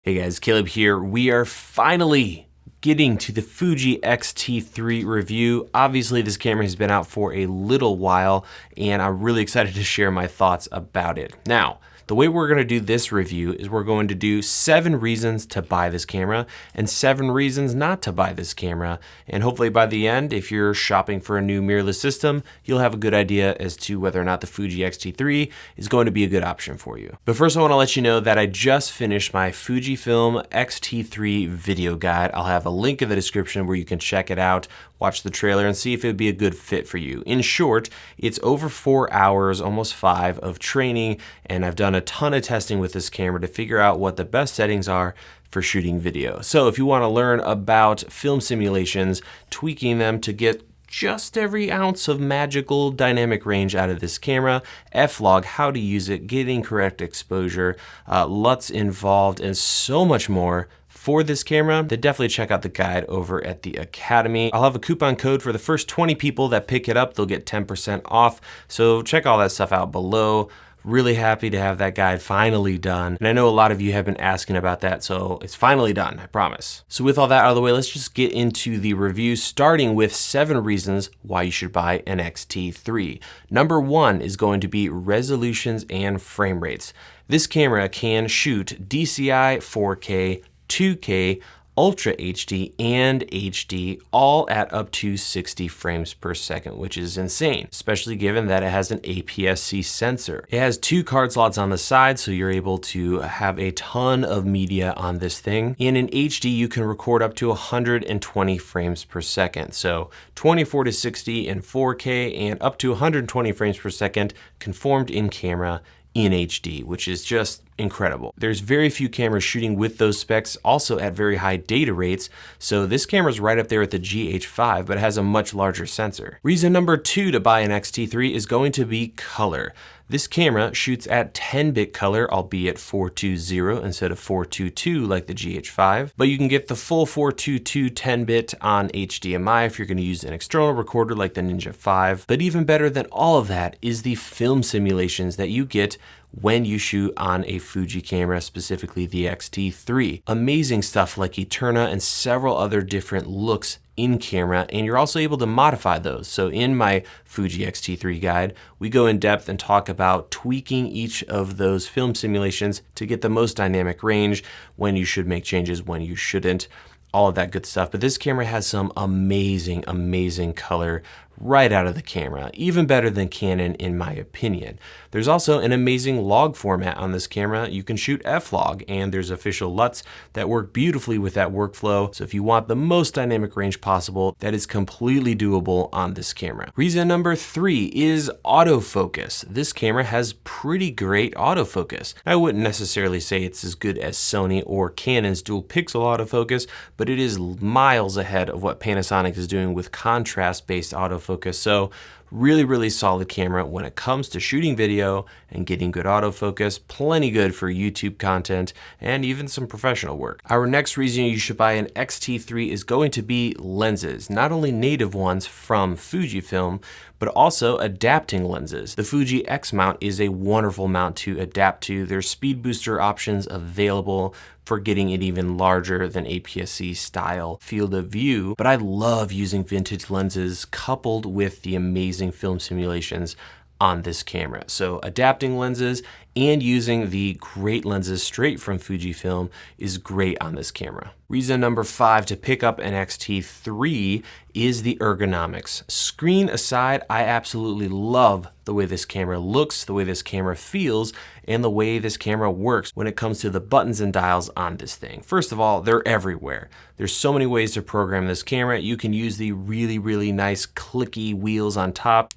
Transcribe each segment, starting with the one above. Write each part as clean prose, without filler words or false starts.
Hey guys, Caleb here. We are finally getting to the Fuji X-T3 review. Obviously, this camera has been out for a little while, and I'm really excited to share my thoughts about it. Now, the way we're gonna do this review is we're going to do 7 reasons to buy this camera and 7 reasons not to buy this camera. And hopefully by the end, if you're shopping for a new mirrorless system, you'll have a good idea as to whether or not the Fuji X-T3 is going to be a good option for you. But first I wanna let you know that I just finished my Fujifilm X-T3 video guide. I'll have a link in the description where you can check it out, watch the trailer, and see if it would be a good fit for you. In short, it's over 4 hours, almost 5, of training, and I've done a ton of testing with this camera to figure out what the best settings are for shooting video. So if you want to learn about film simulations, tweaking them to get just every ounce of magical dynamic range out of this camera, F-log, how to use it, getting correct exposure, LUTs involved, and so much more for this camera, then definitely check out the guide over at the Academy. I'll have a coupon code for the first 20 people that pick it up. They'll get 10% off. So check all that stuff out below. Really happy to have that guide finally done. And I know a lot of you have been asking about that, so it's finally done, I promise. So with all that out of the way, let's just get into the review, starting with 7 reasons why you should buy an X-T3. Number 1 is going to be resolutions and frame rates. This camera can shoot DCI, 4K, 2K, Ultra HD, and HD, all at up to 60 frames per second, which is insane, especially given that it has an APS-C sensor. It has 2 card slots on the side, so you're able to have a ton of media on this thing. And in HD, you can record up to 120 frames per second. So 24 to 60 in 4K and up to 120 frames per second conformed in camera in HD, which is just incredible. There's very few cameras shooting with those specs, also at very high data rates, so this camera's right up there with the GH5, but it has a much larger sensor. Reason number 2 to buy an X-T3 is going to be color. This camera shoots at 10-bit color, albeit 420 instead of 422 like the GH5, but you can get the full 422 10-bit on HDMI if you're gonna use an external recorder like the Ninja 5. But even better than all of that is the film simulations that you get when you shoot on a Fuji camera, specifically the X-T3. Amazing stuff like Eterna and several other different looks in camera, and you're also able to modify those. So in my Fuji X-T3 guide, we go in depth and talk about tweaking each of those film simulations to get the most dynamic range, when you should make changes, when you shouldn't, all of that good stuff. But this camera has some amazing, amazing color right out of the camera, even better than Canon in my opinion. There's also an amazing log format on this camera. You can shoot F-log, and there's official LUTs that work beautifully with that workflow. So if you want the most dynamic range possible, that is completely doable on this camera. Reason number 3 is autofocus. This camera has pretty great autofocus. I wouldn't necessarily say it's as good as Sony or Canon's dual pixel autofocus, but it is miles ahead of what Panasonic is doing with contrast-based autofocus. So really, really solid camera when it comes to shooting video and getting good autofocus. Plenty good for YouTube content and even some professional work. Our next reason you should buy an X-T3 is going to be lenses, not only native ones from Fujifilm, but also adapting lenses. The Fuji X mount is a wonderful mount to adapt to. There's Speedbooster options available for getting it even larger than APS-C style field of view, but I love using vintage lenses coupled with the amazing film simulations on this camera. So adapting lenses and using the great lenses straight from Fujifilm is great on this camera. Reason number 5 to pick up an X-T3 is the ergonomics. Screen aside, I absolutely love the way this camera looks, the way this camera feels, and the way this camera works when it comes to the buttons and dials on this thing. First of all, they're everywhere. There's so many ways to program this camera. You can use the really, really nice clicky wheels on top.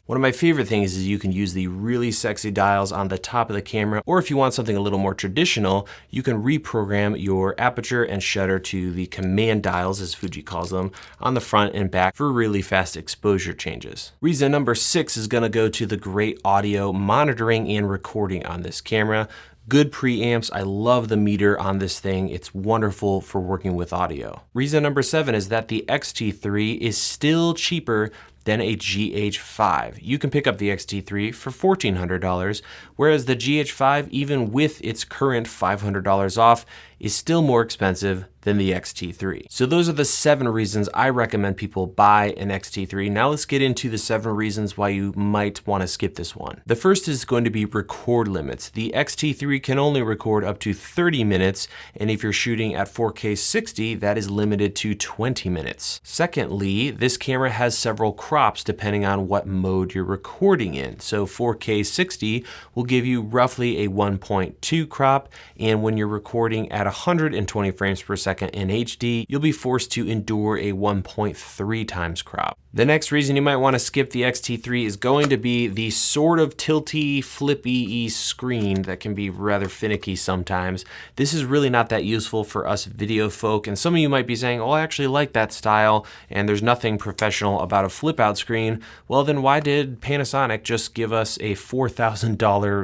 One of my favorite things is you can use the really sexy dials on the top of the camera, or if you want something a little more traditional, you can reprogram your aperture and shutter to the command dials, as Fuji calls them, on the front and back for really fast exposure changes. Reason number 6 is gonna go to the great audio monitoring and recording on this camera. Good preamps. I love the meter on this thing. It's wonderful for working with audio. Reason number 7 is that the X-T3 is still cheaper than a GH5. You can pick up the X-T3 for $1,400, whereas the GH5, even with its current $500 off, is still more expensive than the X-T3. So those are the 7 reasons I recommend people buy an X-T3. Now let's get into the 7 reasons why you might want to skip this one. The first is going to be record limits. The X-T3 can only record up to 30 minutes, and if you're shooting at 4K 60, that is limited to 20 minutes. Secondly, this camera has several crops depending on what mode you're recording in. So 4K 60 will give you roughly a 1.2 crop, and when you're recording at 120 frames per second in HD, you'll be forced to endure a 1.3 times crop. The next reason you might want to skip the X-T3 is going to be the sort of tilty, flippy screen that can be rather finicky sometimes. This is really not that useful for us video folk, and some of you might be saying, oh, I actually like that style, and there's nothing professional about a flip out screen. Well, then why did Panasonic just give us a $4,000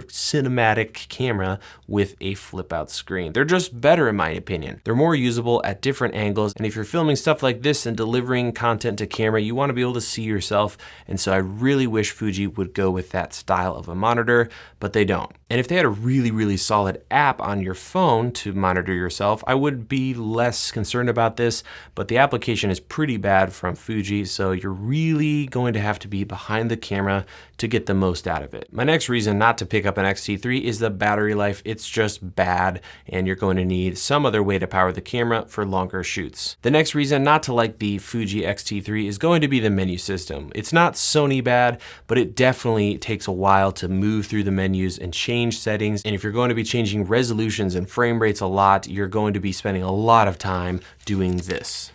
cinematic camera with a flip out screen? They're just better in my opinion. They're more usable at different angles, and if you're filming stuff like this and delivering content to camera, you want to be able to see yourself, and so I really wish Fuji would go with that style of a monitor, but they don't. And if they had a really solid app on your phone to monitor yourself, I would be less concerned about this, but the application is pretty bad from Fuji, so you're really going to have to be behind the camera to get the most out of it. My next reason not to pick up an X-T3 is the battery life. It's just bad, and you're going to need some other way to power the camera for longer shoots. The next reason not to like the Fuji X-T3 is going to be the menu system. It's not Sony bad, but it definitely takes a while to move through the menus and change settings. And if you're going to be changing resolutions and frame rates a lot, you're going to be spending a lot of time doing this.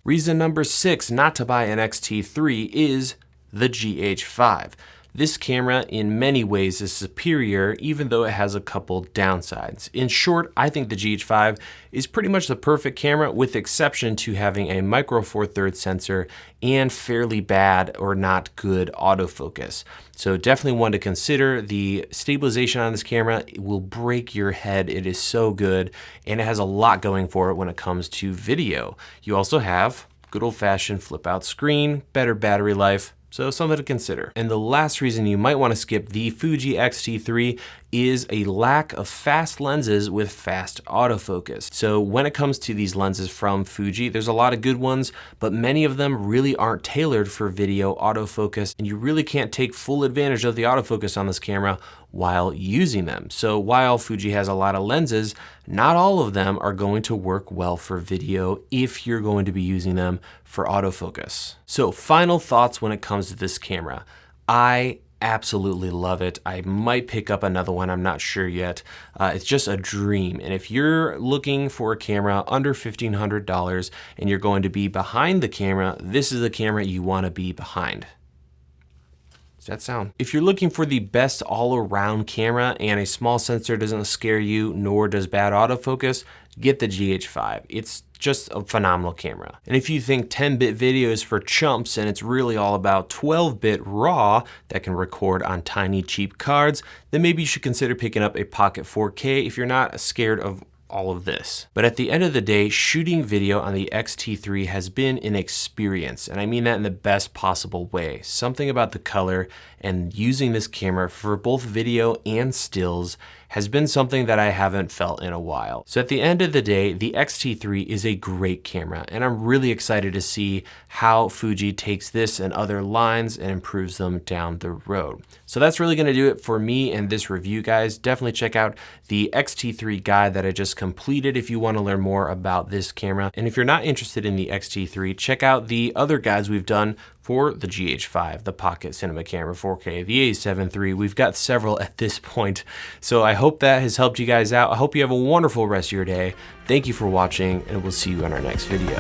Reason number 6 not to buy an X-T3 is the GH5. This camera in many ways is superior, even though it has a couple downsides. In short, I think the GH5 is pretty much the perfect camera, with exception to having a micro four thirds sensor and fairly bad or not good autofocus. So definitely one to consider. The stabilization on this camera will break your head. It is so good, and it has a lot going for it when it comes to video. You also have good old-fashioned flip out screen, better battery life, so something to consider. And the last reason you might want to skip the Fuji X-T3 is a lack of fast lenses with fast autofocus. So when it comes to these lenses from Fuji, there's a lot of good ones, but many of them really aren't tailored for video autofocus, and you really can't take full advantage of the autofocus on this camera while using them. So while Fuji has a lot of lenses, not all of them are going to work well for video if you're going to be using them for autofocus. So final thoughts when it comes to this camera. I absolutely love it. I might pick up another one, I'm not sure yet. It's just a dream. And if you're looking for a camera under $1,500 and you're going to be behind the camera, this is the camera you want to be behind. Does that sound? If you're looking for the best all-around camera and a small sensor doesn't scare you, nor does bad autofocus, get the GH5. It's just a phenomenal camera. And if you think 10-bit video is for chumps and it's really all about 12-bit RAW that can record on tiny cheap cards, then maybe you should consider picking up a Pocket 4K if you're not scared of all of this. But at the end of the day, shooting video on the X-T3 has been an experience, and I mean that in the best possible way. Something about the color and using this camera for both video and stills has been something that I haven't felt in a while. So at the end of the day, the X-T3 is a great camera, and I'm really excited to see how Fuji takes this and other lines and improves them down the road. So that's really gonna do it for me and this review, guys. Definitely check out the X-T3 guide that I just completed if you wanna learn more about this camera. And if you're not interested in the X-T3, check out the other guides we've done for the GH5, the Pocket Cinema Camera 4K, the A7 III. We've got several at this point. So I hope that has helped you guys out. I hope you have a wonderful rest of your day. Thank you for watching, and we'll see you in our next video.